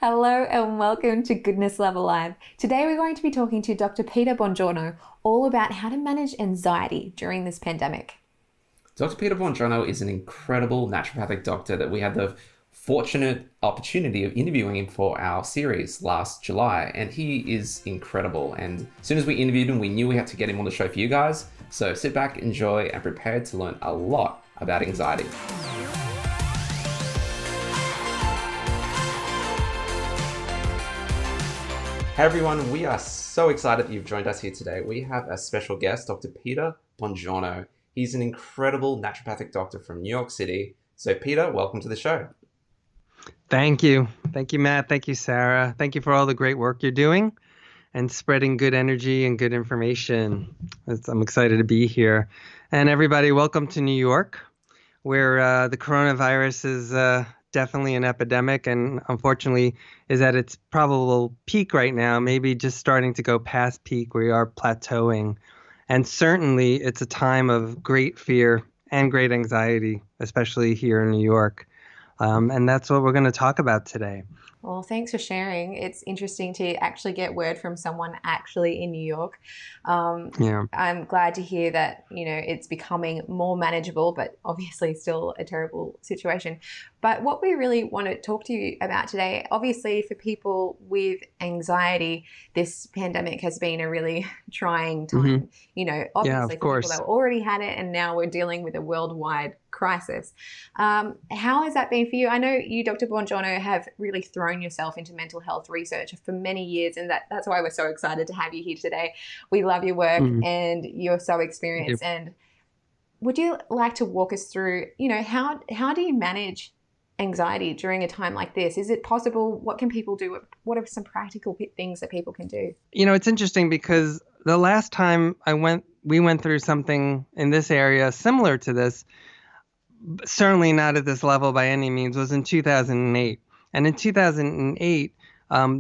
Hello and welcome to Goodness Lover Live. Today we're going to be talking to Dr. Peter Bongiorno all about how to manage anxiety during this pandemic. Dr. Peter Bongiorno is an incredible naturopathic doctor that we had the fortunate opportunity of interviewing him for our series last July, and he is incredible. And as soon as we interviewed him, we knew we had to get him on the show for you guys. So sit back, enjoy, and prepare to learn a lot about anxiety. Hey everyone, we are so excited that you've joined us here today. We have a special guest, Dr. Peter Bongiorno. He's an incredible naturopathic doctor from New York City. So Peter, welcome to the show. Thank you. Thank you, Matt. Thank you, Sarah. Thank you for all the great work you're doing and spreading good energy and good information. I'm excited to be here. And everybody, welcome to New York, where the coronavirus is definitely an epidemic and unfortunately is at its probable peak right now, maybe just starting to go past peak. We are plateauing. And certainly it's a time of great fear and great anxiety, especially here in New York. And that's what we're going to talk about today. Well, thanks for sharing. It's interesting to actually get word from someone actually in New York. I'm glad to hear that, it's becoming more manageable, but obviously still a terrible situation. But what we really want to talk to you about today, obviously for people with anxiety, this pandemic has been a really trying time. Obviously for people that already had it, and now we're dealing with a worldwide crisis. How has that been for you? I know you, Dr. Bongiorno, have really thrown yourself into mental health research for many years, and that's why we're so excited to have you here today. We love your work and you're so experienced. And would you like to walk us through, how do you manage anxiety during a time like this? Is it possible? What can people do? What are some practical things that people can do? It's interesting because the last time we went through something in this area similar to this, certainly not at this level by any means, was in 2008. And in 2008,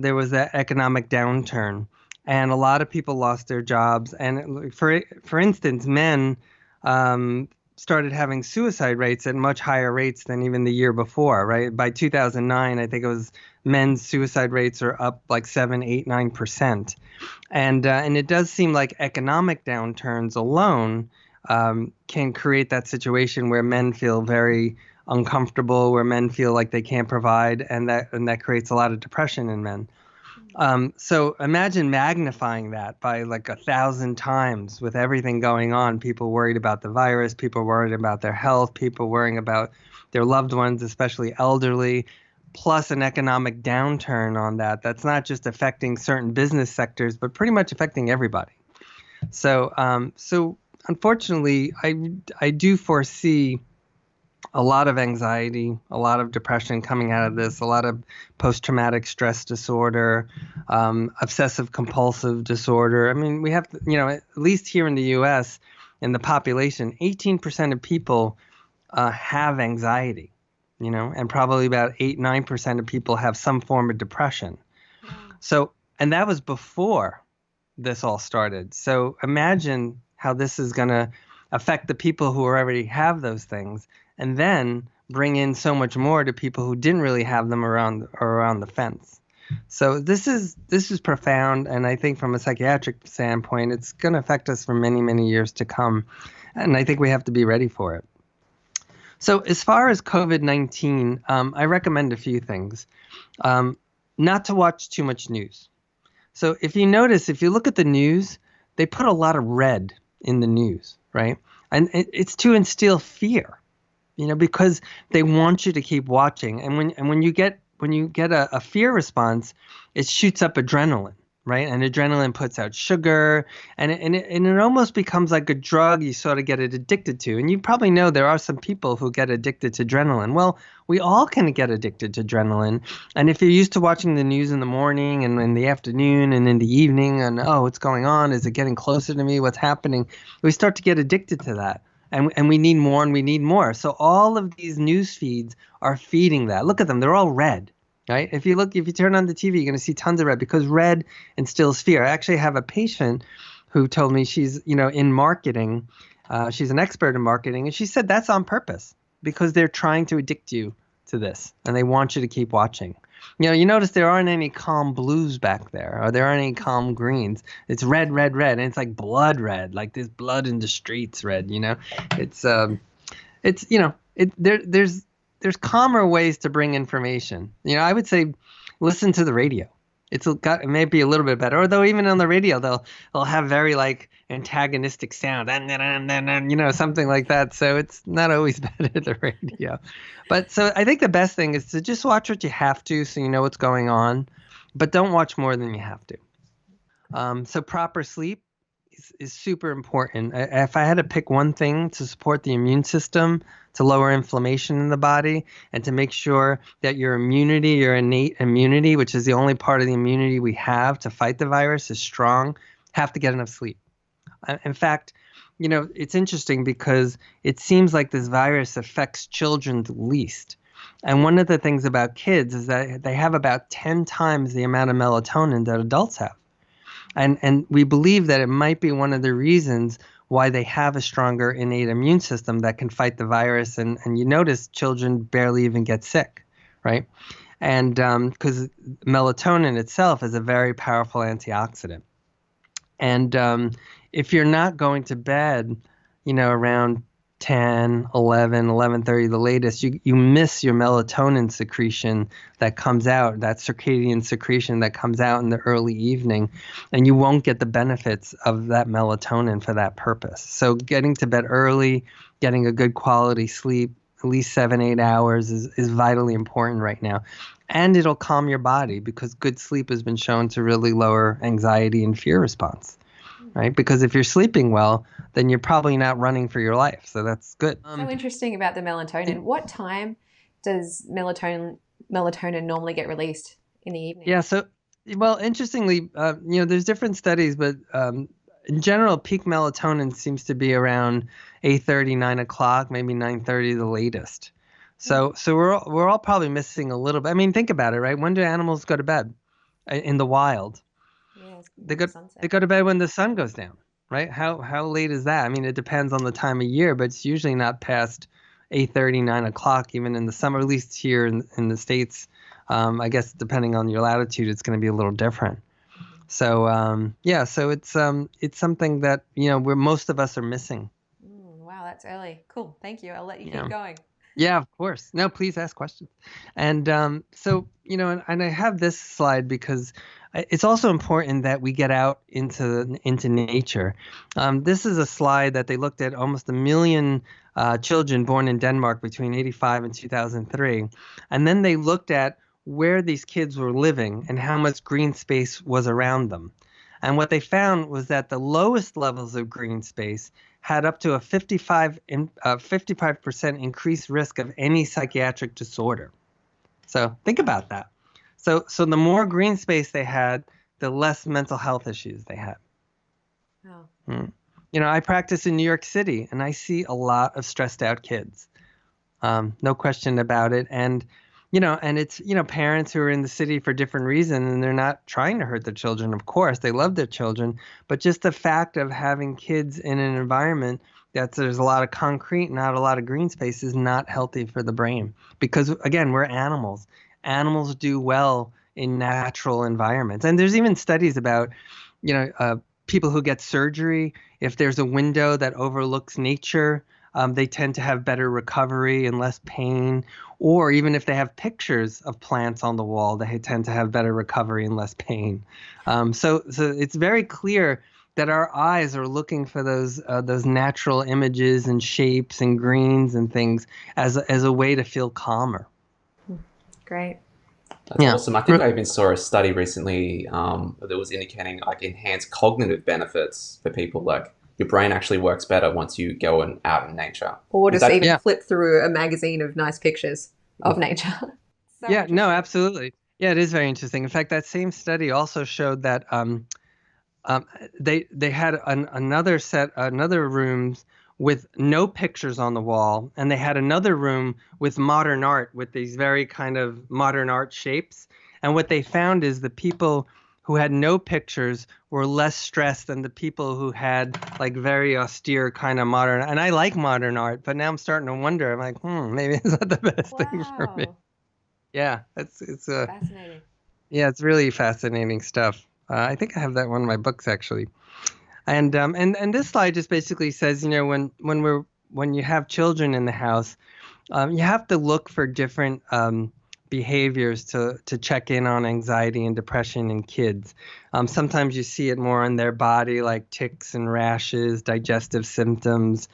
there was that economic downturn, and a lot of people lost their jobs. And for instance, men started having suicide rates at much higher rates than even the year before, right? By 2009, I think it was men's suicide rates are up like 7, 8, 9%. And it does seem like economic downturns alone can create that situation where men feel very uncomfortable, where men feel like they can't provide, and that creates a lot of depression in men. So imagine magnifying that by like 1,000 times with everything going on. People worried about the virus, people worried about their health, people worrying about their loved ones, especially elderly, plus an economic downturn on that. That's not just affecting certain business sectors, but pretty much affecting everybody. So unfortunately, I do foresee a lot of anxiety, a lot of depression coming out of this, a lot of post-traumatic stress disorder, obsessive compulsive disorder. I mean, we have, at least here in the U.S., in the population, 18% of people have anxiety, and probably about 8-9% of people have some form of depression. So, and that was before this all started. So imagine how this is going to affect the people who already have those things, and then bring in so much more to people who didn't really have them around the fence. So this is profound, and I think from a psychiatric standpoint, it's going to affect us for many, many years to come, and I think we have to be ready for it. So as far as COVID-19, I recommend a few things. Not to watch too much news. So if you look at the news, they put a lot of red in the news, right? And it's to instill fear, because they want you to keep watching. And when you get a fear response, it shoots up adrenaline, right? And adrenaline puts out sugar, and it almost becomes like a drug you sort of get addicted to. And you probably know there are some people who get addicted to adrenaline. Well, we all can get addicted to adrenaline. And if you're used to watching the news in the morning and in the afternoon and in the evening, and what's going on? Is it getting closer to me? What's happening? We start to get addicted to that. And we need more and we need more. So all of these news feeds are feeding that. Look at them. They're all red. Right? If you turn on the TV, you're going to see tons of red because red instills fear. I actually have a patient who told me she's, in marketing. She's an expert in marketing. And she said that's on purpose because they're trying to addict you to this and they want you to keep watching. You notice there aren't any calm blues back there, or there aren't any calm greens. It's red, red, red, and it's like blood red, like there's blood in the streets red. It's there's calmer ways to bring information. I would say listen to the radio. It may be a little bit better, although even on the radio they'll have very like antagonistic sound, and something like that. So it's not always better the radio. But so I think the best thing is to just watch what you have to, so you know what's going on, but don't watch more than you have to. So proper sleep is super important. If I had to pick one thing to support the immune system, to lower inflammation in the body, and to make sure that your innate immunity, which is the only part of the immunity we have to fight the virus, is strong, have to get enough sleep. In fact, it's interesting because it seems like this virus affects children the least. And one of the things about kids is that they have about 10 times the amount of melatonin that adults have. And we believe that it might be one of the reasons why they have a stronger innate immune system that can fight the virus. And you notice children barely even get sick, right? And because melatonin itself is a very powerful antioxidant. And if you're not going to bed, around 10, 11, 11:30, the latest, you miss your melatonin secretion that comes out, that circadian secretion that comes out in the early evening, and you won't get the benefits of that melatonin for that purpose. So getting to bed early, getting a good quality sleep, at least 7-8 hours is vitally important right now. And it'll calm your body because good sleep has been shown to really lower anxiety and fear response. Right? Because if you're sleeping well, then you're probably not running for your life. So that's good. So interesting about the melatonin. What time does melatonin normally get released in the evening? Yeah. So, well, interestingly, there's different studies, but in general, peak melatonin seems to be around 8:30, 9 o'clock, maybe 9:30 the latest. So we're all probably missing a little bit. I mean, think about it, right? When do animals go to bed in the wild? They go to bed when the sun goes down, right? How late is that? I mean, it depends on the time of year, but it's usually not past 8:30, 9 o'clock, even in the summer, at least here in the States. I guess depending on your latitude, it's going to be a little different. So so it's something that where most of us are missing. Wow, that's early. Cool, thank you. I'll let you keep going. Yeah, of course. No, please ask questions. And so and I have this slide because it's also important that we get out into nature. This is a slide that they looked at almost 1 million children born in Denmark between 1985 and 2003. And then they looked at where these kids were living and how much green space was around them. And what they found was that the lowest levels of green space had up to a 55% increased risk of any psychiatric disorder. So think about that. So the more green space they had, the less mental health issues they had. Oh. I practice in New York City, and I see a lot of stressed out kids. No question about it. And it's, parents who are in the city for different reasons, and they're not trying to hurt their children. Of course, they love their children, but just the fact of having kids in an environment that there's a lot of concrete, not a lot of green space, is not healthy for the brain. Because again, we're animals. Animals do well in natural environments. And there's even studies about, people who get surgery, if there's a window that overlooks nature, they tend to have better recovery and less pain. Or even if they have pictures of plants on the wall, they tend to have better recovery and less pain. So it's very clear that our eyes are looking for those natural images and shapes and greens and things as a way to feel calmer. Great. That's awesome. I think I even saw a study recently that was indicating like enhanced cognitive benefits for people. Like your brain actually works better once you go out in nature. Or just flip through a magazine of nice pictures of nature. No, absolutely. Yeah, it is very interesting. In fact, that same study also showed that they had another rooms with no pictures on the wall, and they had another room with modern art with these very kind of modern art shapes. And what they found is the people who had no pictures were less stressed than the people who had like very austere kind of modern. And I like modern art, but now I'm starting to wonder. I'm like, maybe it's not the best thing for me. Yeah, it's a Fascinating. yeah, it's really fascinating stuff. I think I have that one in my books actually. And this slide just basically says, when you have children in the house, you have to look for different behaviors to check in on anxiety and depression in kids. Sometimes you see it more on their body, like tics and rashes, digestive symptoms,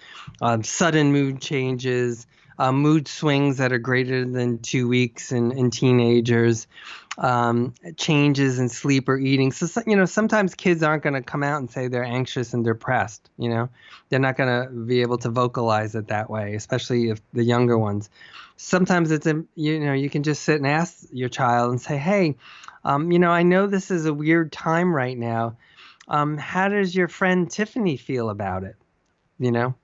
sudden mood changes, mood swings that are greater than 2 weeks in teenagers, changes in sleep or eating. So, sometimes kids aren't going to come out and say they're anxious and depressed. They're not going to be able to vocalize it that way, especially if the younger ones. Sometimes you can just sit and ask your child and say, hey, I know this is a weird time right now. How does your friend Tiffany feel about it?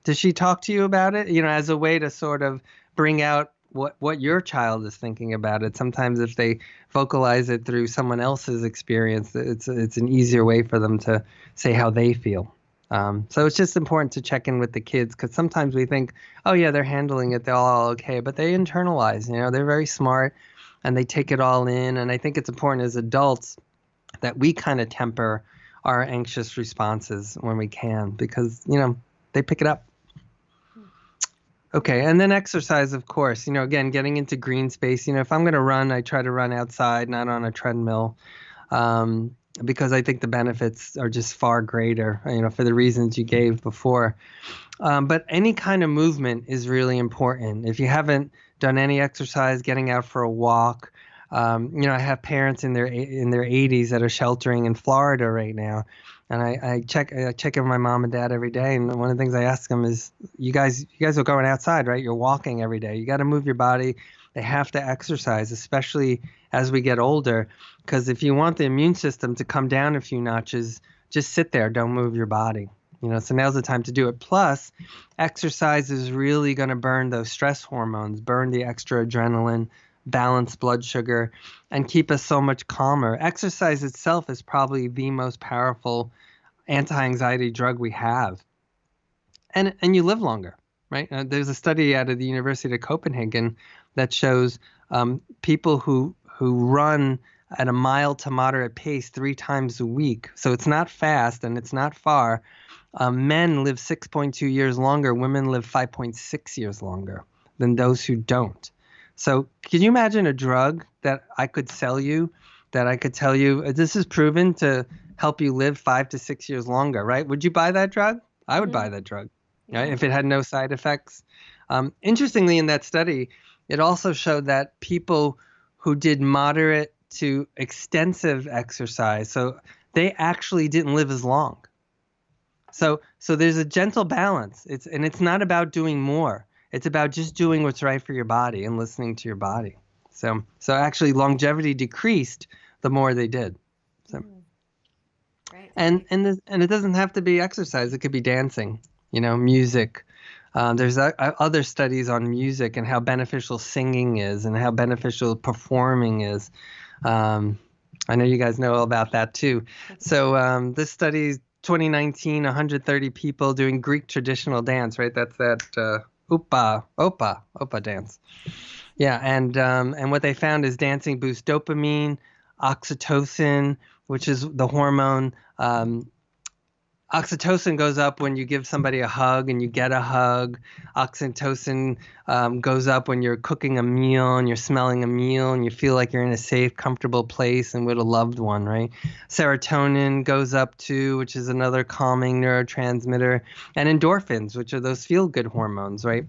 Does she talk to you about it? As a way to sort of bring out what your child is thinking about it. Sometimes if they vocalize it through someone else's experience, it's an easier way for them to say how they feel. So it's just important to check in with the kids, because sometimes we think, oh yeah, they're handling it, they're all okay, but they internalize. They're very smart and they take it all in. And I think it's important as adults that we kind of temper our anxious responses when we can, because they pick it up. Okay, and then exercise, of course. Again, getting into green space. If I'm going to run, I try to run outside, not on a treadmill, because I think the benefits are just far greater, for the reasons you gave before. But any kind of movement is really important. If you haven't done any exercise, getting out for a walk. I have parents in their 80s that are sheltering in Florida right now. And I check in with my mom and dad every day, and one of the things I ask them is, you guys are going outside, right? You're walking every day. You got to move your body. They have to exercise, especially as we get older, because if you want the immune system to come down a few notches, just sit there, don't move your body. So now's the time to do it. Plus, exercise is really going to burn those stress hormones, burn the extra adrenaline, balance blood sugar, and keep us so much calmer. Exercise itself is probably the most powerful anti-anxiety drug we have. And you live longer, right? There's a study out of the University of Copenhagen that shows people who run at a mild to moderate pace 3 times a week. So it's not fast and it's not far. Men live 6.2 years longer. Women live 5.6 years longer than those who don't. So can you imagine a drug that I could sell you, that I could tell you, this is proven to help you live 5 to 6 years longer, right? Would you buy that drug? I would buy that drug, right? If it had no side effects. Interestingly, in that study, it also showed that people who did moderate to extensive exercise, so they actually didn't live as long. So there's a gentle balance. It's not about doing more. It's about just doing what's right for your body and listening to your body. So actually longevity decreased the more they did. So, Great. and it doesn't have to be exercise. It could be dancing, music. There's other studies on music and how beneficial singing is and how beneficial performing is. I know you guys know all about that too. So this study, 2019, 130 people doing Greek traditional dance, right? That's that Opa dance. Yeah, and what they found is dancing boosts dopamine, oxytocin, which is the hormone. Oxytocin goes up when you give somebody a hug and you get a hug. Oxytocin goes up when you're cooking a meal and you're smelling a meal and you feel like you're in a safe, comfortable place and with a loved one, right? Serotonin goes up too, which is another calming neurotransmitter. And endorphins, which are those feel-good hormones, right?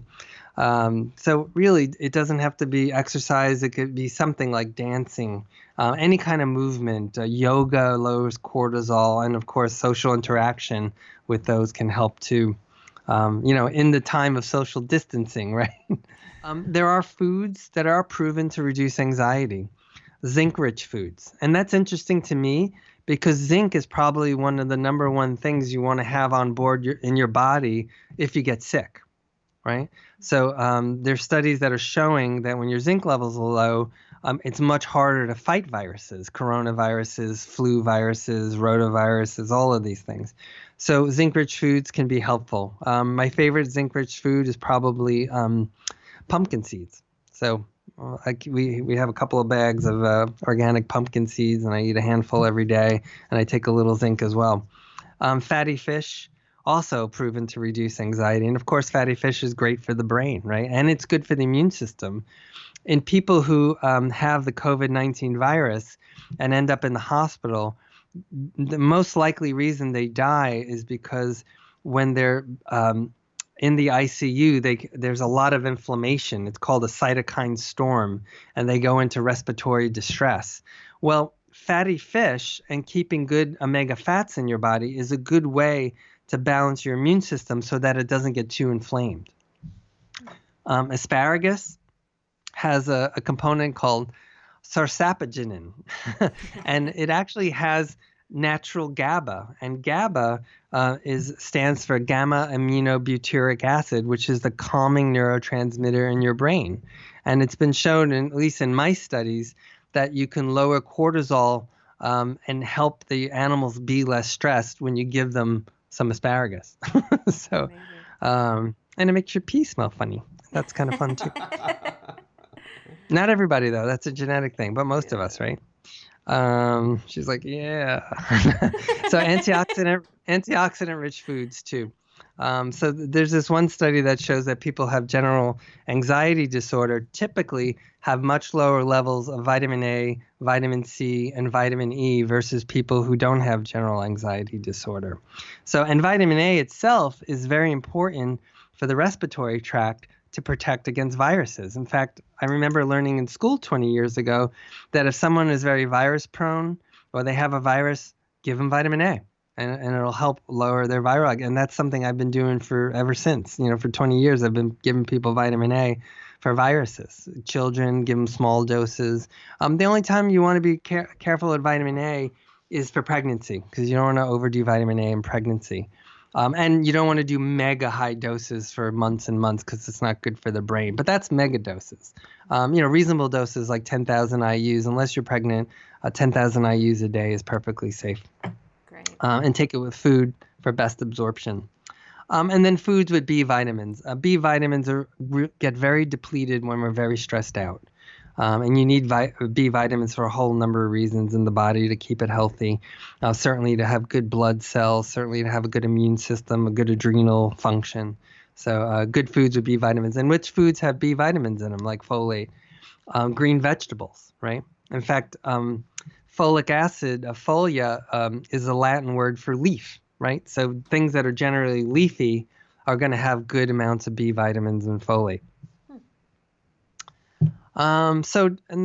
So really, it doesn't have to be exercise. It could be something like dancing, any kind of movement. Yoga lowers cortisol, and of course, social interaction with those can help too. In the time of social distancing, right? There are foods that are proven to reduce anxiety, zinc-rich foods, and that's interesting to me because zinc is probably one of the number one things you want to have on board in your body if you get sick. Right? So there's studies that are showing that when your zinc levels are low, it's much harder to fight viruses, coronaviruses, flu viruses, rotaviruses, all of these things. So zinc-rich foods can be helpful. My favorite zinc-rich food is probably pumpkin seeds. So Like we have a couple of bags of organic pumpkin seeds, and I eat a handful every day, and I take a little zinc as well. Fatty fish, also proven to reduce anxiety. And of course, fatty fish is great for the brain, right? And it's good for the immune system. In people who have the COVID-19 virus and end up in the hospital, the most likely reason they die is because when they're in the ICU, there's a lot of inflammation. It's called a cytokine storm, and they go into respiratory distress. Well, fatty fish and keeping good omega fats in your body is a good way to balance your immune system so that it doesn't get too inflamed. Asparagus has a component called sarsaparaginin, and it actually has natural GABA, and GABA stands for gamma aminobutyric acid, which is the calming neurotransmitter in your brain. And it's been shown, at least in mice studies, that you can lower cortisol and help the animals be less stressed when you give them some asparagus. So, and it makes your pee smell funny. That's kind of fun too. Not everybody though. That's a genetic thing, but most of us, right? She's like, yeah. So antioxidant-rich foods too. So there's this one study that shows that people have general anxiety disorder typically have much lower levels of vitamin A, vitamin C, and vitamin E versus people who don't have general anxiety disorder. So, and vitamin A itself is very important for the respiratory tract to protect against viruses. In fact, I remember learning in school 20 years ago that if someone is very virus prone or they have a virus, give them vitamin A and it'll help lower their viral. And that's something I've been doing for ever since. For 20 years, I've been giving people vitamin A for viruses. Children, give them small doses. The only time you want to be careful with vitamin A is for pregnancy because you don't want to overdo vitamin A in pregnancy. And you don't want to do mega high doses for months and months because it's not good for the brain. But that's mega doses. Reasonable doses like 10,000 IUs, unless you're pregnant, 10,000 IUs a day is perfectly safe. Great. And take it with food for best absorption. And then foods with B vitamins. B vitamins get very depleted when we're very stressed out. And you need B vitamins for a whole number of reasons in the body to keep it healthy. Certainly to have good blood cells, certainly to have a good immune system, a good adrenal function. So good foods with B vitamins. And which foods have B vitamins in them, like folate? Green vegetables, right? In fact, folic acid, folia, is a Latin word for leaf, right? So things that are generally leafy are going to have good amounts of B vitamins and folate. And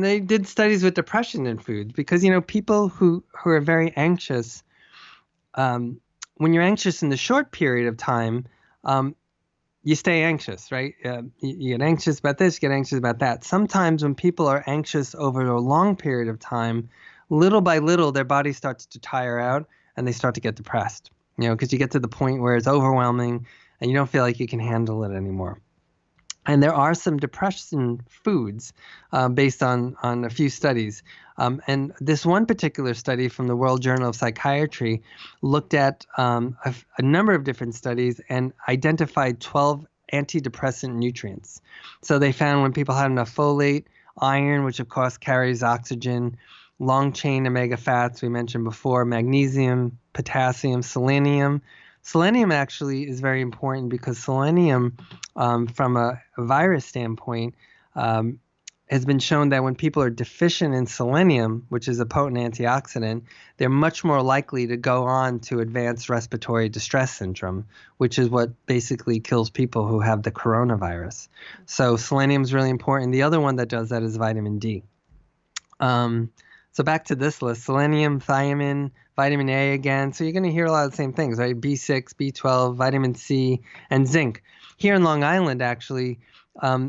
they did studies with depression in foods because, people who are very anxious, when you're anxious in the short period of time, you stay anxious, right? You get anxious about this, you get anxious about that. Sometimes when people are anxious over a long period of time, little by little, their body starts to tire out and they start to get depressed, because you get to the point where it's overwhelming and you don't feel like you can handle it anymore. And there are some depression foods based on a few studies. And this one particular study from the World Journal of Psychiatry looked at a number of different studies and identified 12 antidepressant nutrients. So they found when people had enough folate, iron, which of course carries oxygen, long-chain omega fats we mentioned before, magnesium, potassium, selenium. Selenium actually is very important because selenium, from a virus standpoint, has been shown that when people are deficient in selenium, which is a potent antioxidant, they're much more likely to go on to advanced respiratory distress syndrome, which is what basically kills people who have the coronavirus. So selenium is really important. The other one that does that is vitamin D. So back to this list: selenium, thiamine, vitamin A again. So you're going to hear a lot of the same things, right? B6, B12, vitamin C, and zinc. Here in Long Island, actually,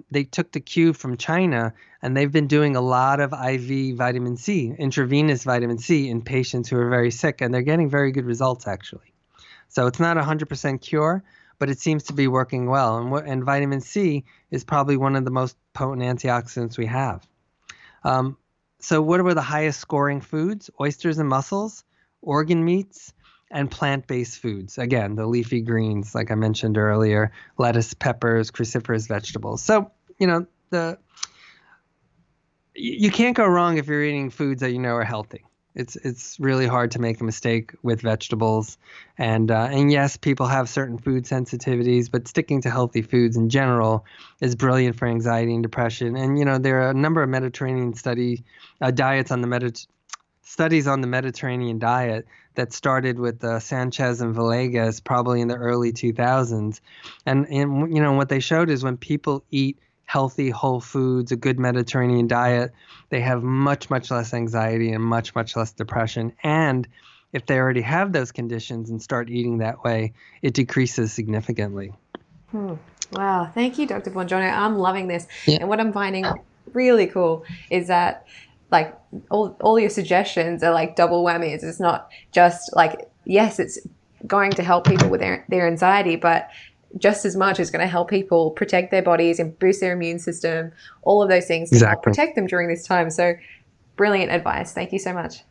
they took the cue from China, and they've been doing a lot of IV vitamin C, intravenous vitamin C, in patients who are very sick, and they're getting very good results, actually. So it's not a 100% cure, but it seems to be working well. And vitamin C is probably one of the most potent antioxidants we have. So what were the highest scoring foods? Oysters and mussels, organ meats, and plant-based foods. Again, the leafy greens, like I mentioned earlier, lettuce, peppers, cruciferous vegetables. So, you can't go wrong if you're eating foods that you know are healthy. It's really hard to make a mistake with vegetables, and yes, people have certain food sensitivities, but sticking to healthy foods in general is brilliant for anxiety and depression. And there are a number of Mediterranean diets on the studies on the Mediterranean diet that started with Sanchez and Villegas probably in the early 2000s, and what they showed is when people eat healthy whole foods, a good Mediterranean diet, they have much, much less anxiety and much, much less depression. And if they already have those conditions and start eating that way, it decreases significantly. Wow. Thank you, Dr. Bongiorno. I'm loving this. Yeah. And what I'm finding really cool is that like all your suggestions are like double whammies. It's not just like, yes, it's going to help people with their anxiety, but just as much is going to help people protect their bodies and boost their immune system, all of those things to help protect them during this time. So brilliant advice. Thank you so much.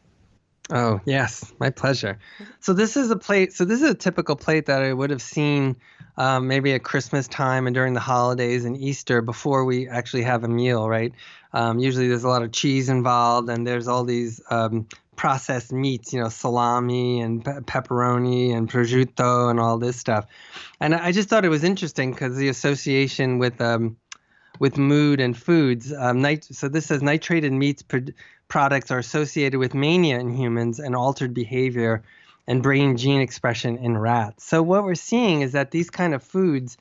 Oh, yes, my pleasure. So this is a plate. So this is a typical plate that I would have seen maybe at Christmas time and during the holidays and Easter before we actually have a meal, right? Usually there's a lot of cheese involved, and there's all these processed meats, salami and pepperoni and prosciutto and all this stuff. And I just thought it was interesting because the association with mood and foods. So this says nitrated meats products are associated with mania in humans and altered behavior and brain gene expression in rats. So what we're seeing is that these kind of foods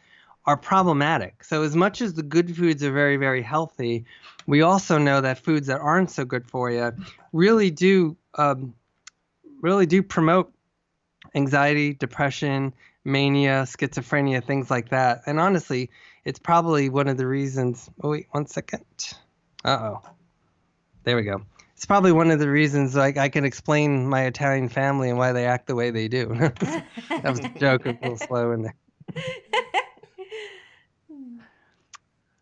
are problematic. So as much as the good foods are very, very healthy, we also know that foods that aren't so good for you really do promote anxiety, depression, mania, schizophrenia, things like that. And honestly, it's probably one of the reasons. Oh, wait, 1 second. There we go. It's probably one of the reasons I can explain my Italian family and why they act the way they do. That was a joke, a little slow in there.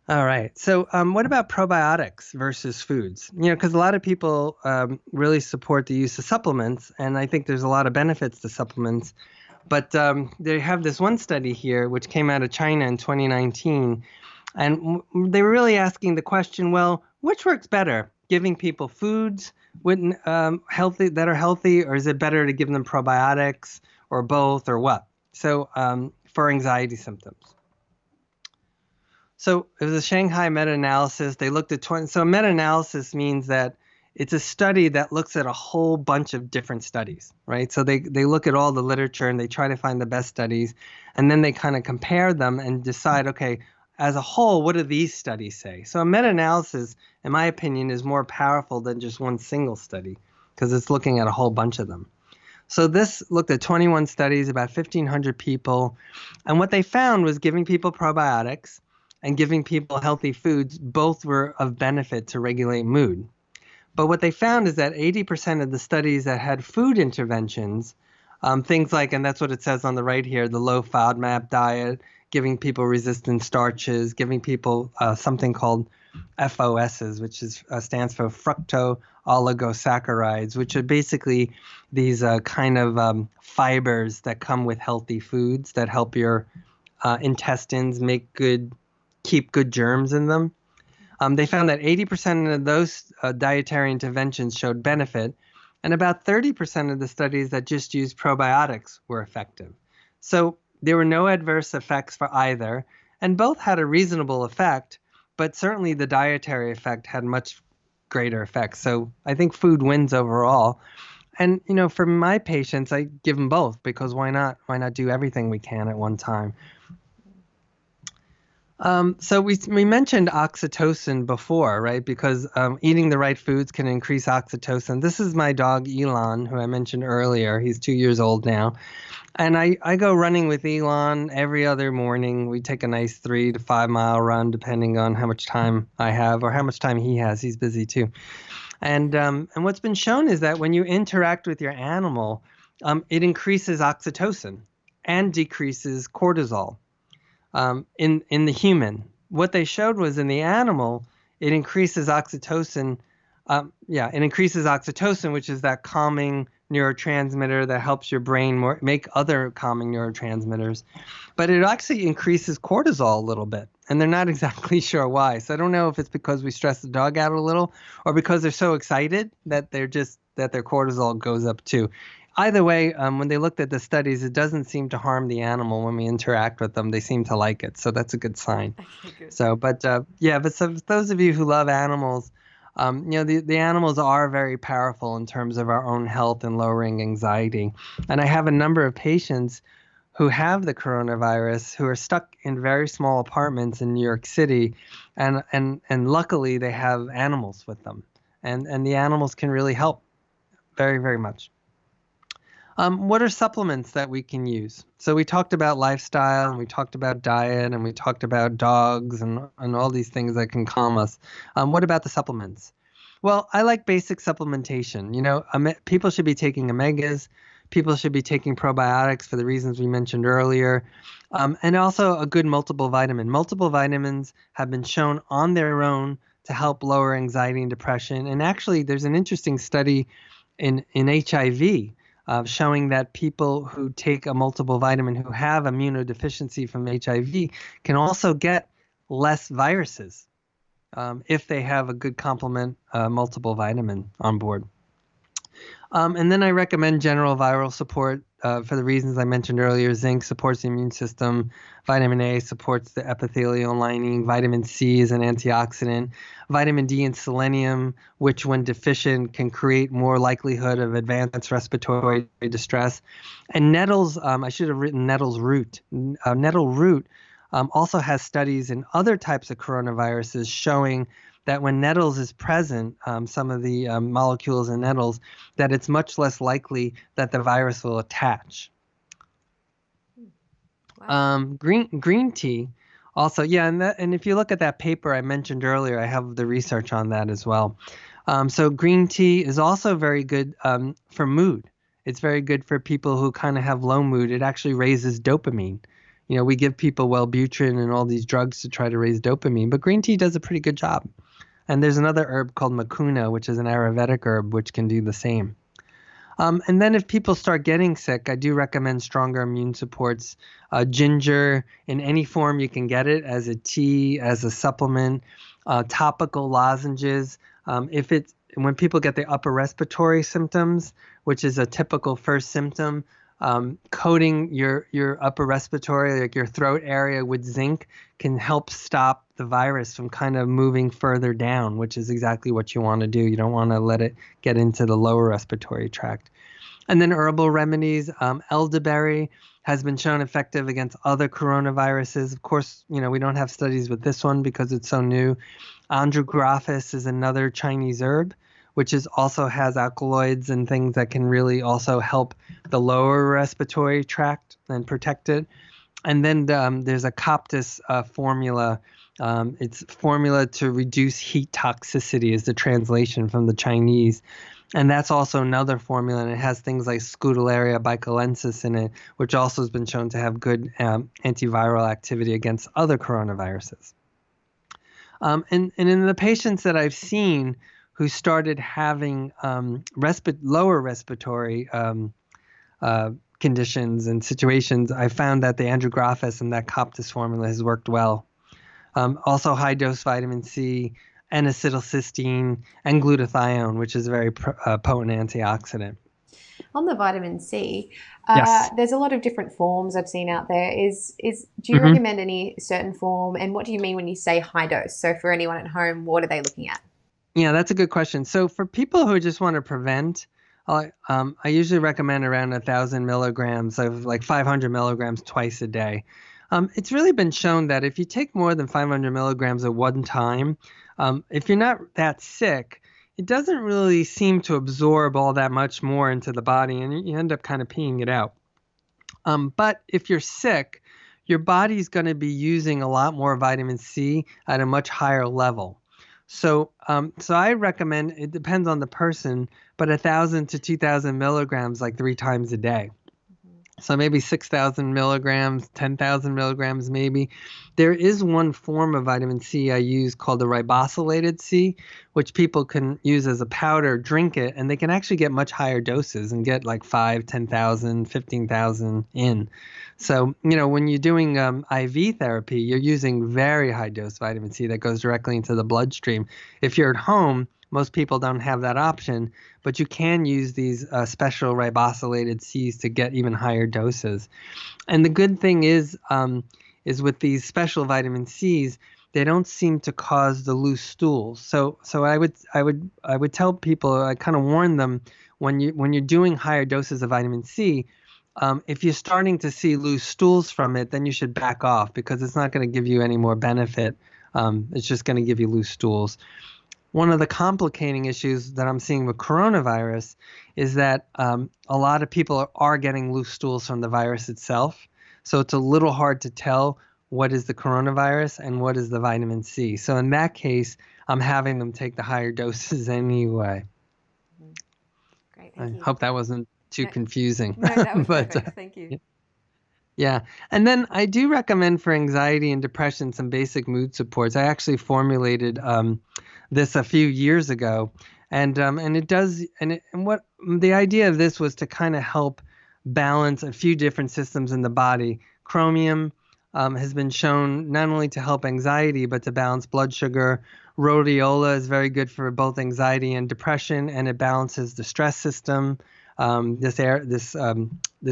All right. So what about probiotics versus foods? Because a lot of people really support the use of supplements, and I think there's a lot of benefits to supplements. But they have this one study here, which came out of China in 2019, and they were really asking the question, well, which works better? Giving people foods healthy that are healthy, or is it better to give them probiotics, or both, or what? So for anxiety symptoms. So it was a Shanghai meta-analysis. They looked at 20. So a meta-analysis means that it's a study that looks at a whole bunch of different studies, right? So they look at all the literature and they try to find the best studies, and then they kind of compare them and decide, okay, as a whole, what do these studies say? So a meta-analysis, in my opinion, is more powerful than just one single study because it's looking at a whole bunch of them. So this looked at 21 studies, about 1,500 people, and what they found was giving people probiotics and giving people healthy foods both were of benefit to regulate mood. But what they found is that 80% of the studies that had food interventions, things like, and that's what it says on the right here, the low FODMAP diet, giving people resistant starches, giving people something called FOSs, which stands for fructooligosaccharides, which are basically these kind of fibers that come with healthy foods that help your intestines keep good germs in them. They found that 80% of those dietary interventions showed benefit, and about 30% of the studies that just used probiotics were effective. So there were no adverse effects for either, and both had a reasonable effect, but certainly the dietary effect had much greater effects. So I think food wins overall. And, for my patients, I give them both because why not? Why not do everything we can at one time? So we mentioned oxytocin before, right? Because eating the right foods can increase oxytocin. This is my dog, Elon, who I mentioned earlier. He's 2 years old now. And I go running with Elon every other morning. We take a nice 3 to 5 mile run, depending on how much time I have or how much time he has. He's busy too. And what's been shown is that when you interact with your animal, it increases oxytocin and decreases cortisol. In the human. What they showed was in the animal, it increases oxytocin. It increases oxytocin, which is that calming neurotransmitter that helps your brain make other calming neurotransmitters. But it actually increases cortisol a little bit. and they're not exactly sure why. So I don't know if it's because we stress the dog out a little or because they're so excited that their cortisol goes up too. Either way, when they looked at the studies, it doesn't seem to harm the animal when we interact with them. They seem to like it, so that's a good sign. Okay, good. So, but those of you who love animals, the animals are very powerful in terms of our own health and lowering anxiety. And I have a number of patients who have the coronavirus who are stuck in very small apartments in New York City, and luckily they have animals with them, and the animals can really help very, very much. What are supplements that we can use? So we talked about lifestyle, and we talked about diet, and we talked about dogs and all these things that can calm us. What about the supplements? Well, I like basic supplementation. People should be taking omegas. People should be taking probiotics for the reasons we mentioned earlier. And also a good multiple vitamin. Multiple vitamins have been shown on their own to help lower anxiety and depression. And actually, there's an interesting study in HIV showing that people who take a multiple vitamin who have immunodeficiency from HIV can also get less viruses if they have a good complement multiple vitamin on board. And then I recommend general viral support for the reasons I mentioned earlier. Zinc supports the immune system. Vitamin A supports the epithelial lining. Vitamin C is an antioxidant. Vitamin D and selenium, which when deficient can create more likelihood of advanced respiratory distress. And nettles, I should have written nettles root. Nettle root also has studies in other types of coronaviruses showing that when nettles is present, some of the molecules in nettles, that it's much less likely that the virus will attach. Wow. Green tea also, and if you look at that paper I mentioned earlier, I have the research on that as well. So green tea is also very good for mood. It's very good for people who kind of have low mood. It actually raises dopamine. We give people Wellbutrin and all these drugs to try to raise dopamine, but green tea does a pretty good job. And there's another herb called mucuna, which is an Ayurvedic herb, which can do the same. And then if people start getting sick, I do recommend stronger immune supports. Ginger, in any form you can get it, as a tea, as a supplement, topical lozenges. When people get the upper respiratory symptoms, which is a typical first symptom, coating your upper respiratory, like your throat area, with zinc can help stop the virus from kind of moving further down, which is exactly what you want to do. You don't want to let it get into the lower respiratory tract. And then herbal remedies, elderberry has been shown effective against other coronaviruses. Of course, we don't have studies with this one because it's so new. Andrographis is another Chinese herb, which also has alkaloids and things that can really also help the lower respiratory tract and protect it. And then there's a Coptis formula. It's formula to reduce heat toxicity is the translation from the Chinese. And that's also another formula, and it has things like Scutellaria bicalensis in it, which also has been shown to have good antiviral activity against other coronaviruses. And in the patients that I've seen who started having lower respiratory conditions and situations, I found that the Andrographis and that Coptis formula has worked well. Also high-dose vitamin C, N-acetylcysteine, and glutathione, which is a very potent antioxidant. On the vitamin C, Yes. there's a lot of different forms I've seen out there. Do you recommend any certain form? And what do you mean when you say high dose? So for anyone at home, what are they looking at? Yeah, that's a good question. So for people who just want to prevent, I usually recommend around 1,000 milligrams of 500 milligrams twice a day. It's really been shown that if you take more than 500 milligrams at one time, if you're not that sick, it doesn't really seem to absorb all that much more into the body, and you end up kind of peeing it out. But if you're sick, your body's going to be using a lot more vitamin C at a much higher level. So I recommend, it depends on the person, but 1,000 to 2,000 milligrams 3 times a day. So maybe 6,000 milligrams, 10,000 milligrams maybe. There is one form of vitamin C I use called the ribosylated C, which people can use as a powder, drink it, and they can actually get much higher doses and get like 5, 10,000, 15,000 in. So, when you're doing IV therapy, you're using very high dose vitamin C that goes directly into the bloodstream. If you're at home, most people don't have that option, but you can use these special ribosylated Cs to get even higher doses. And the good thing is with these special vitamin Cs, they don't seem to cause the loose stools. So I would tell people, I kind of warn them when you're doing higher doses of vitamin C, if you're starting to see loose stools from it, then you should back off because it's not going to give you any more benefit. It's just going to give you loose stools. One of the complicating issues that I'm seeing with coronavirus is that a lot of people are getting loose stools from the virus itself. So it's a little hard to tell what is the coronavirus and what is the vitamin C. So in that case, I'm having them take the higher doses anyway. Great, thank you. I hope that wasn't too confusing. No, that was perfect. Thank you. Yeah. And then I do recommend for anxiety and depression some basic mood supports. I actually formulated this a few years ago, and it does. And what the idea of this was to kind of help balance a few different systems in the body. Chromium has been shown not only to help anxiety but to balance blood sugar. Rhodiola is very good for both anxiety and depression, and it balances the stress system. This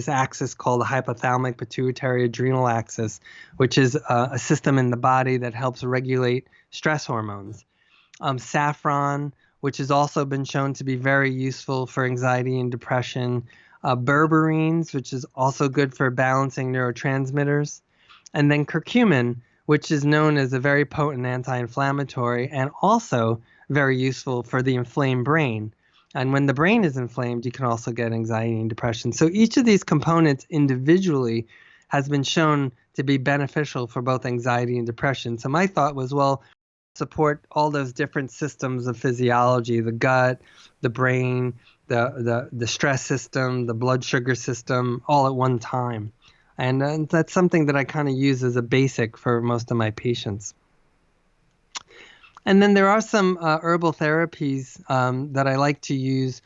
axis called the hypothalamic pituitary adrenal axis, which is a system in the body that helps regulate stress hormones. Saffron, which has also been shown to be very useful for anxiety and depression. Berberines, which is also good for balancing neurotransmitters. And then curcumin, which is known as a very potent anti-inflammatory and also very useful for the inflamed brain. And when the brain is inflamed, you can also get anxiety and depression. So each of these components individually has been shown to be beneficial for both anxiety and depression. So my thought was, well, support all those different systems of physiology, the gut, the brain, the stress system, the blood sugar system, all at one time. And that's something that I kind of use as a basic for most of my patients. And then there are some herbal therapies that I like to use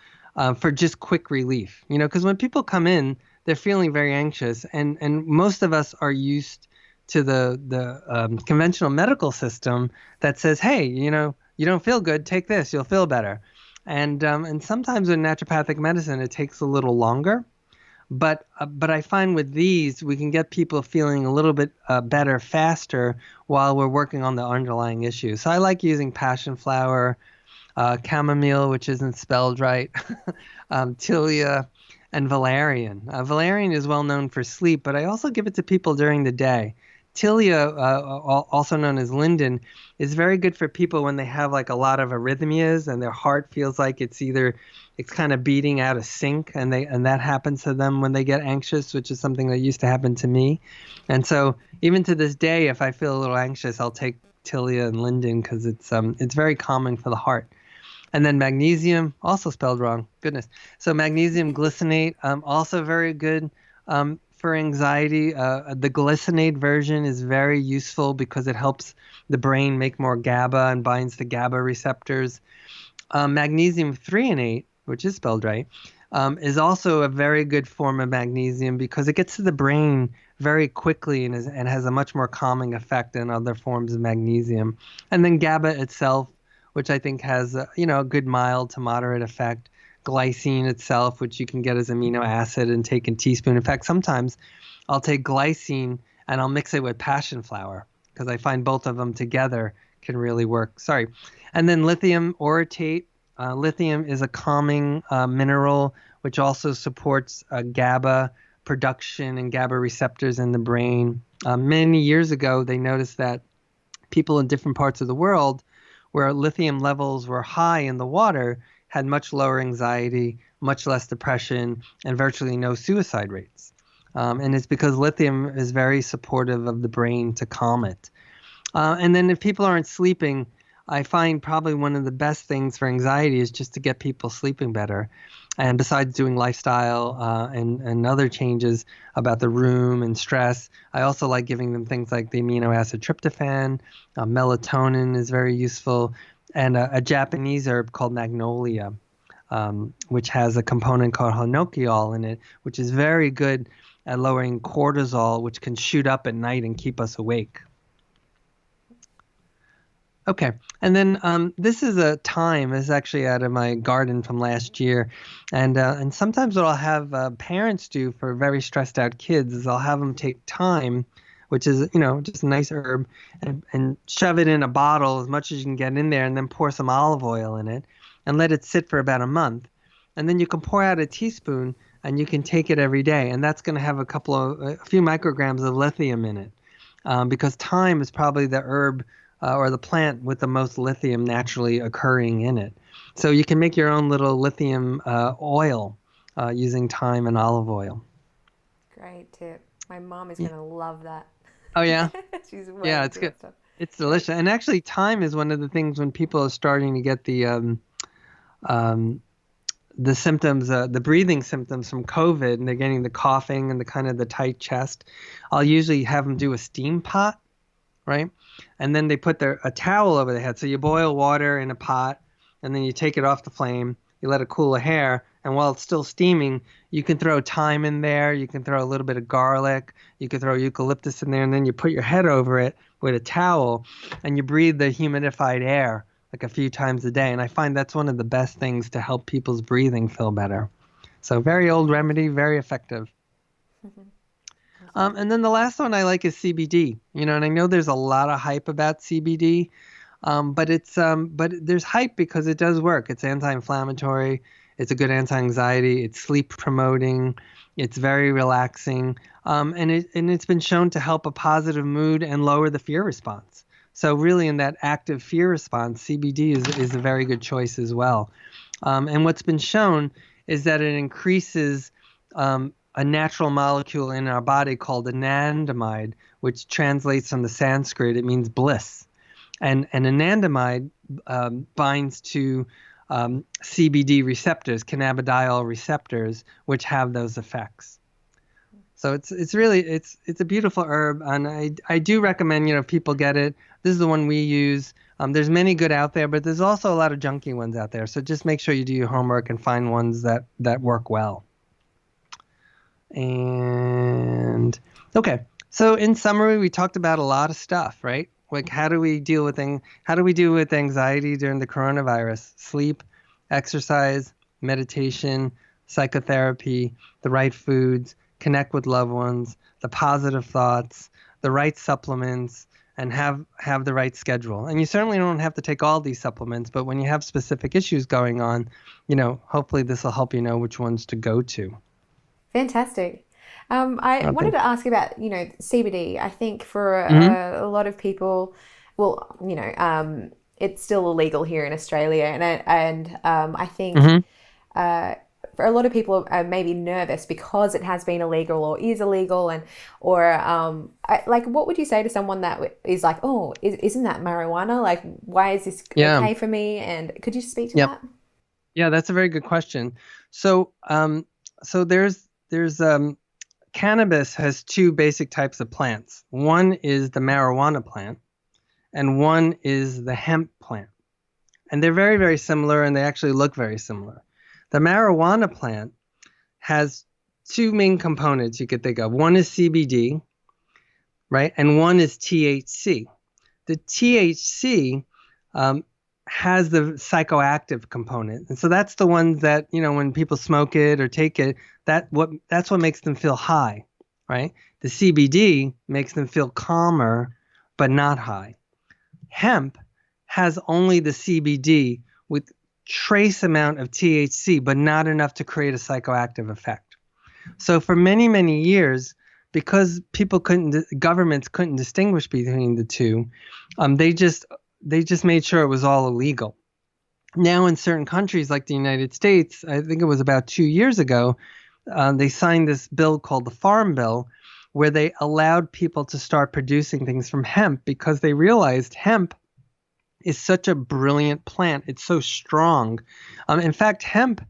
for just quick relief, because when people come in, they're feeling very anxious, and most of us are used to the conventional medical system that says, hey, you don't feel good, take this, you'll feel better. And sometimes in naturopathic medicine, it takes a little longer. But I find with these, we can get people feeling a little bit better faster while we're working on the underlying issues. So I like using passion flower, chamomile, which isn't spelled right, tilia, and valerian. Valerian is well known for sleep, but I also give it to people during the day. Tilia, also known as linden, is very good for people when they have like a lot of arrhythmias and their heart feels like it's kind of beating out of sync, and that happens to them when they get anxious, which is something that used to happen to me. And so even to this day, if I feel a little anxious, I'll take tilia and linden because it's very calming for the heart. And then magnesium, also spelled wrong, goodness. So magnesium glycinate, also very good for anxiety. The glycinate version is very useful because it helps the brain make more GABA and binds to GABA receptors. Magnesium threonate, which is spelled right, is also a very good form of magnesium because it gets to the brain very quickly and has a much more calming effect than other forms of magnesium. And then GABA itself, which I think has a good mild to moderate effect. Glycine itself, which you can get as amino acid and take in teaspoon. In fact, sometimes I'll take glycine and I'll mix it with passion flower because I find both of them together can really work. Sorry. And then lithium orotate. Lithium is a calming mineral which also supports GABA production and GABA receptors in the brain. Many years ago, they noticed that people in different parts of the world where lithium levels were high in the water had much lower anxiety, much less depression, and virtually no suicide rates. And it's because lithium is very supportive of the brain to calm it. And then if people aren't sleeping, I find probably one of the best things for anxiety is just to get people sleeping better. And besides doing lifestyle and other changes about the room and stress, I also like giving them things like the amino acid tryptophan. Melatonin is very useful, and a Japanese herb called magnolia, which has a component called hinokiol in it, which is very good at lowering cortisol, which can shoot up at night and keep us awake. Okay, and then this is a thyme. This is actually out of my garden from last year, and sometimes what I'll have parents do for very stressed out kids is I'll have them take thyme, which is just a nice herb, and shove it in a bottle as much as you can get in there, and then pour some olive oil in it, and let it sit for about a month, and then you can pour out a teaspoon, and you can take it every day, and that's going to have a few micrograms of lithium in it, because thyme is probably the herb or the plant with the most lithium naturally occurring in it. So you can make your own little lithium oil using thyme and olive oil. Great tip. My mom is going to love that. Oh, yeah? She's yeah, it's good. Stuff. It's delicious. And actually, thyme is one of the things when people are starting to get the symptoms, the breathing symptoms from COVID, and they're getting the coughing and the kind of the tight chest. I'll usually have them do a steam pot, right? And then they put a towel over their head. So you boil water in a pot, and then you take it off the flame. You let it cool a hair, and while it's still steaming, you can throw thyme in there. You can throw a little bit of garlic. You can throw eucalyptus in there, and then you put your head over it with a towel, and you breathe the humidified air like a few times a day. And I find that's one of the best things to help people's breathing feel better. So very old remedy, very effective. And then the last one I like is CBD. And I know there's a lot of hype about CBD, but there's hype because it does work. It's anti-inflammatory. It's a good anti-anxiety. It's sleep promoting. It's very relaxing, and it's been shown to help a positive mood and lower the fear response. So really, in that active fear response, CBD is a very good choice as well. And what's been shown is that it increases a natural molecule in our body called anandamide, which translates from the Sanskrit. It means bliss. And anandamide binds to CBD receptors, cannabidiol receptors, which have those effects. So it's really a beautiful herb, and I do recommend if people get it. This is the one we use. There's many good out there, but there's also a lot of junky ones out there. So just make sure you do your homework and find ones that work well. And okay, so in summary, we talked about a lot of stuff, right? Like how do we deal with anxiety during the coronavirus? Sleep, exercise, meditation, psychotherapy, the right foods, connect with loved ones, the positive thoughts, the right supplements, and have the right schedule. And you certainly don't have to take all these supplements, but when you have specific issues going on, hopefully this will help you know which ones to go to. Fantastic. I wanted to ask about, CBD. I think for a lot of people, well, it's still illegal here in Australia, and I think for a lot of people are maybe nervous because it has been illegal or is illegal, what would you say to someone that is like, oh, isn't that marijuana? Like, why is this okay for me? And could you speak to that? Yeah, that's a very good question. So there's cannabis has two basic types of plants. One is the marijuana plant, and one is the hemp plant. And they're very, very similar, and they actually look very similar. The marijuana plant has two main components you could think of. One is CBD, right? And one is THC. The THC has the psychoactive component. And so that's the ones that, when people smoke it or take it, that's what makes them feel high, right? The CBD makes them feel calmer, but not high. Hemp has only the CBD with trace amount of THC, but not enough to create a psychoactive effect. So for many, many years, because governments couldn't distinguish between the two, they just made sure it was all illegal. Now in certain countries like the United States, I think it was about 2 years ago, they signed this bill called the Farm Bill, where they allowed people to start producing things from hemp because they realized hemp is such a brilliant plant. It's so strong. In fact, hemp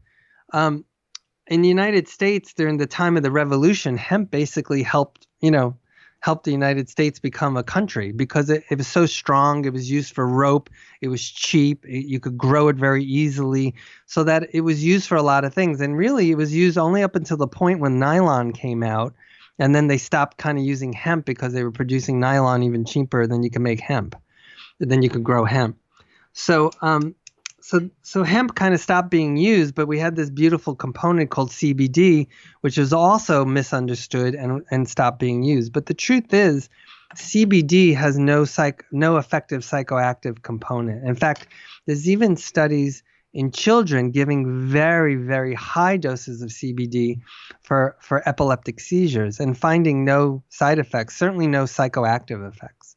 in the United States during the time of the Revolution, hemp basically helped the United States become a country because it was so strong. It was used for rope. It was cheap. You could grow it very easily, so that it was used for a lot of things. And really, it was used only up until the point when nylon came out. And then they stopped kind of using hemp because they were producing nylon even cheaper than you could make hemp. Then you could grow hemp. So hemp kind of stopped being used, but we had this beautiful component called CBD, which was also misunderstood and stopped being used. But the truth is, CBD has no effective psychoactive component. In fact, there's even studies in children giving very, very high doses of CBD for epileptic seizures and finding no side effects, certainly no psychoactive effects.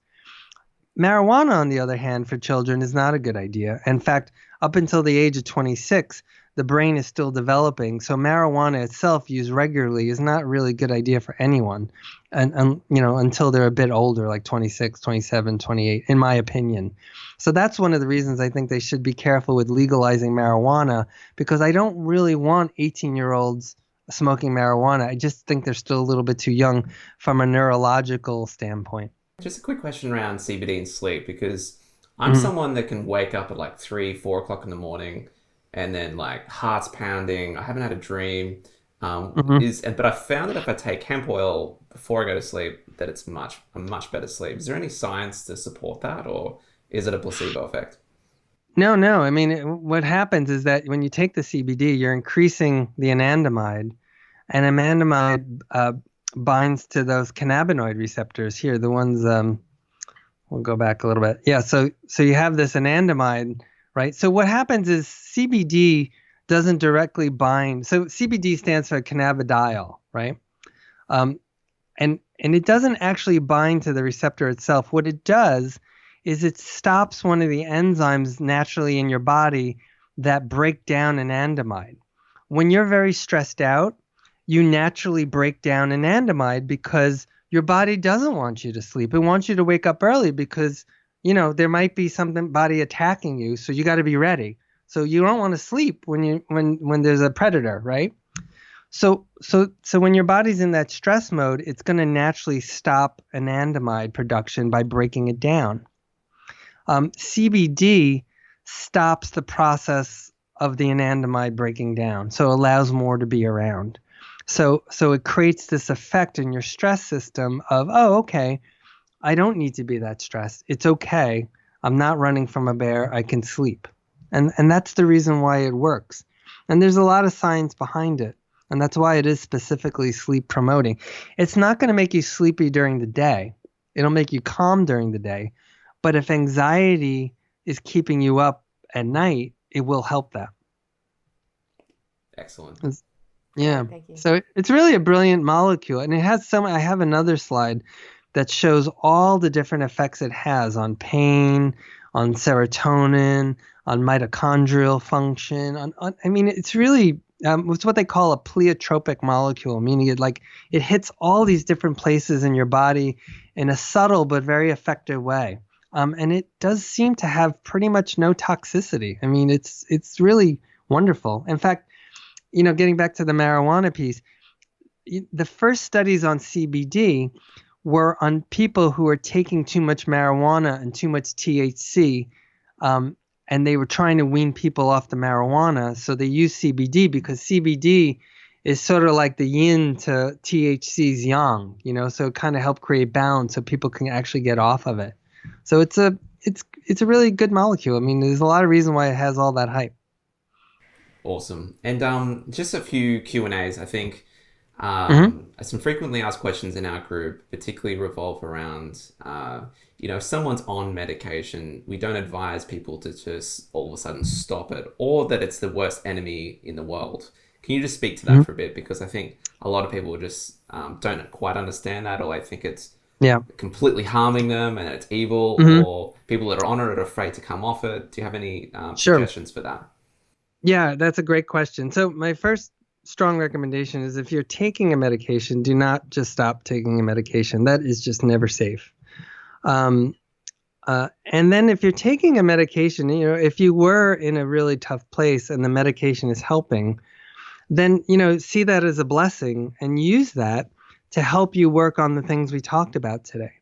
Marijuana, on the other hand, for children is not a good idea. In fact, up until the age of 26, the brain is still developing. So marijuana itself, used regularly, is not really a good idea for anyone, and until they're a bit older, like 26, 27, 28, in my opinion. So that's one of the reasons I think they should be careful with legalizing marijuana, because I don't really want 18-year-olds smoking marijuana. I just think they're still a little bit too young from a neurological standpoint. Just a quick question around CBD and sleep, because I'm someone that can wake up at like 3, 4 o'clock in the morning and then like heart's pounding. I haven't had a dream. But I found that if I take hemp oil before I go to sleep, that it's a much better sleep. Is there any science to support that, or is it a placebo effect? No. I mean, what happens is that when you take the CBD, you're increasing the anandamide, and anandamide binds to those cannabinoid receptors here, the ones, we'll go back a little bit. Yeah, so you have this anandamide, right? So what happens is CBD doesn't directly bind. So CBD stands for cannabidiol, right? And it doesn't actually bind to the receptor itself. What it does is it stops one of the enzymes naturally in your body that break down anandamide. When you're very stressed out, you naturally break down anandamide because your body doesn't want you to sleep. It wants you to wake up early because, there might be somebody attacking you, so you got to be ready. So you don't want to sleep when there's a predator, right? So when your body's in that stress mode, it's going to naturally stop anandamide production by breaking it down. CBD stops the process of the anandamide breaking down, so allows more to be around. So it creates this effect in your stress system of, oh, okay, I don't need to be that stressed. It's okay. I'm not running from a bear. I can sleep. And that's the reason why it works. And there's a lot of science behind it. And that's why it is specifically sleep promoting. It's not going to make you sleepy during the day. It'll make you calm during the day. But if anxiety is keeping you up at night, it will help that. Excellent. Yeah. So it's really a brilliant molecule. And it has I have another slide that shows all the different effects it has on pain, on serotonin, on mitochondrial function. It's really, it's what they call a pleiotropic molecule, meaning it hits all these different places in your body in a subtle but very effective way. And it does seem to have pretty much no toxicity. It's really wonderful. In fact, getting back to the marijuana piece, the first studies on CBD were on people who were taking too much marijuana and too much THC, and they were trying to wean people off the marijuana. So they used CBD because CBD is sort of like the yin to THC's yang, so it kind of helped create balance so people can actually get off of it. So it's a really good molecule. There's a lot of reason why it has all that hype. Awesome. And just a few Q&As, I think. Some frequently asked questions in our group particularly revolve around, if someone's on medication, we don't advise people to just all of a sudden stop it, or that it's the worst enemy in the world. Can you just speak to that for a bit? Because I think a lot of people just don't quite understand that, or they think it's completely harming them and it's evil, or people that are on it are afraid to come off it. Do you have any suggestions for that? Yeah, that's a great question. So my first strong recommendation is if you're taking a medication, do not just stop taking a medication. That is just never safe. And then if you're taking a medication, if you were in a really tough place and the medication is helping, then, see that as a blessing and use that to help you work on the things we talked about today.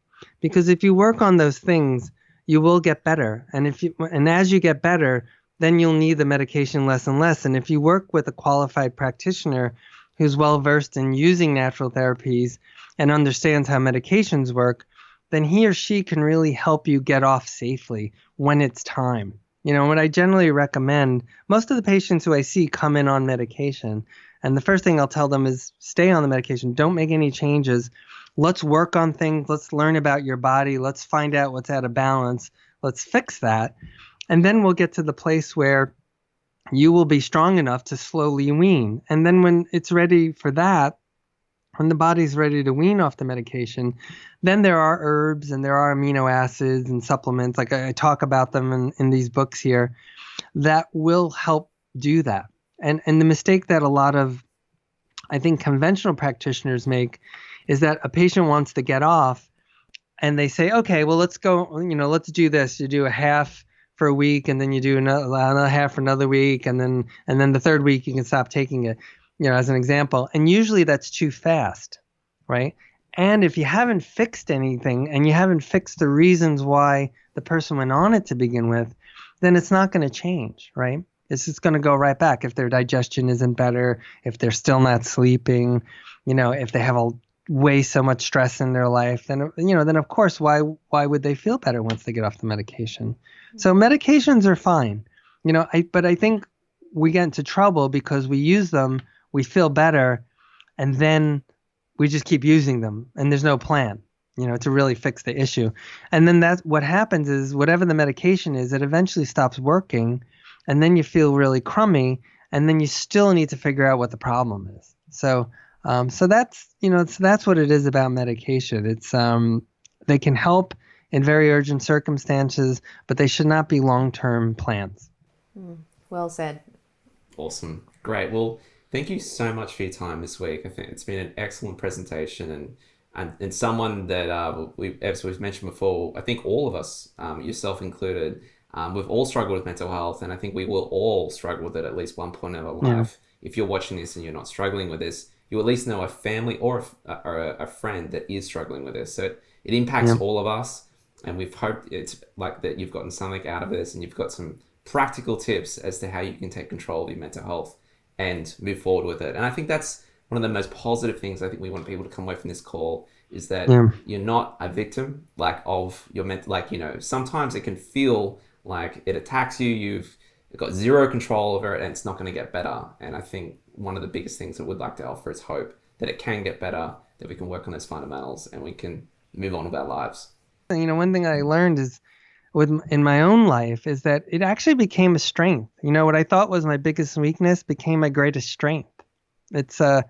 Because if you work on those things, you will get better. And as you get better, then you'll need the medication less and less. And if you work with a qualified practitioner who's well versed in using natural therapies and understands how medications work, then he or she can really help you get off safely when it's time. What I generally recommend, most of the patients who I see come in on medication, and the first thing I'll tell them is stay on the medication. Don't make any changes. Let's work on things. Let's learn about your body. Let's find out what's out of balance. Let's fix that. And then we'll get to the place where you will be strong enough to slowly wean. And then when it's ready for that, when the body's ready to wean off the medication, then there are herbs and there are amino acids and supplements, like I talk about them in these books here, that will help do that. And the mistake that a lot of, I think, conventional practitioners make is that a patient wants to get off and they say, okay, well, let's go, let's do this. You do a half for a week and then you do another half for another week. And then the third week you can stop taking it, as an example. And usually that's too fast, right? And if you haven't fixed anything and you haven't fixed the reasons why the person went on it to begin with, then it's not going to change, right? It's just going to go right back. If their digestion isn't better, if they're still not sleeping, if they have way so much stress in their life, then of course, why would they feel better once they get off the medication? So medications are fine, but I think we get into trouble because we use them, we feel better, and then we just keep using them, and there's no plan, to really fix the issue. And then that's what happens is whatever the medication is, it eventually stops working, and then you feel really crummy, and then you still need to figure out what the problem is. So that's what it is about medication. It's they can help in very urgent circumstances, but they should not be long-term plans. Well said. Awesome. Great. Well, thank you so much for your time this week. I think it's been an excellent presentation and someone that as we've mentioned before, I think all of us, yourself included, we've all struggled with mental health, and I think we will all struggle with it at least one point in our life. Yeah. If you're watching this and you're not struggling with this, you at least know a family or a friend that is struggling with this. So it impacts all of us, and we've hoped it's like that you've gotten something out of this and you've got some practical tips as to how you can take control of your mental health and move forward with it. And I think that's one of the most positive things I think we want people to come away from this call is that you're not a victim of your mental, sometimes it can feel like it attacks you, you've got zero control over it, and it's not going to get better. And I think one of the biggest things that we'd like to offer is hope that it can get better, that we can work on those fundamentals and we can move on with our lives. One thing I learned is in my own life is that it actually became a strength. What I thought was my biggest weakness became my greatest strength. It's so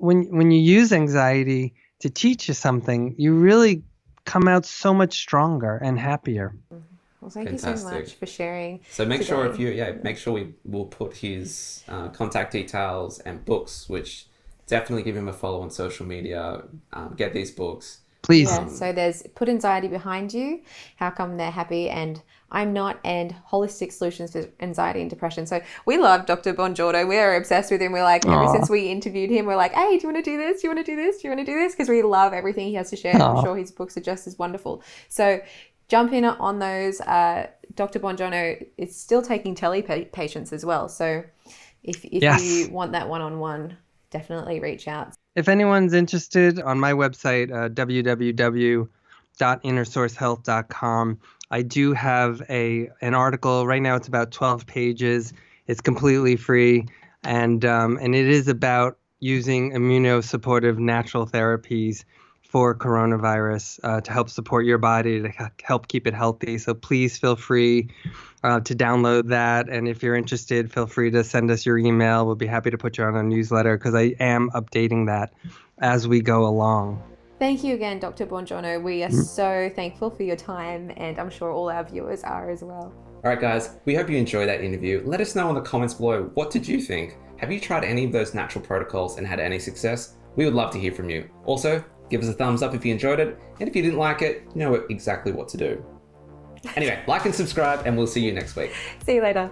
when you use anxiety to teach you something, you really come out so much stronger and happier. Well, thank you so much for sharing. So make sure we will put his contact details and books, which definitely give him a follow on social media. Get these books. Please. Yeah, so there's Put Anxiety Behind You, How Come They're Happy, and I'm Not, and Holistic Solutions for Anxiety and Depression. So we love Dr. Bongiorno. We are obsessed with him. We're like, ever since we interviewed him, we're like, hey, do you want to do this? Do you want to do this? Do you want to do this? Because we love everything he has to share. I'm sure his books are just as wonderful. So jump in on those. Dr. Bongiorno is still taking tele patients as well. So if you want that one-on-one, definitely reach out. If anyone's interested, on my website, www.innersourcehealth.com, I do have an article. Right now it's about 12 pages. It's completely free, and it is about using immunosupportive natural therapies for coronavirus to help support your body, to help keep it healthy. So please feel free to download that. And if you're interested, feel free to send us your email. We'll be happy to put you on a newsletter because I am updating that as we go along. Thank you again, Dr. Bongiorno. We are so thankful for your time, and I'm sure all our viewers are as well. All right, guys, we hope you enjoyed that interview. Let us know in the comments below, what did you think? Have you tried any of those natural protocols and had any success? We would love to hear from you. Also, give us a thumbs up if you enjoyed it, and if you didn't like it, you know exactly what to do. Anyway, like and subscribe, and we'll see you next week. See you later.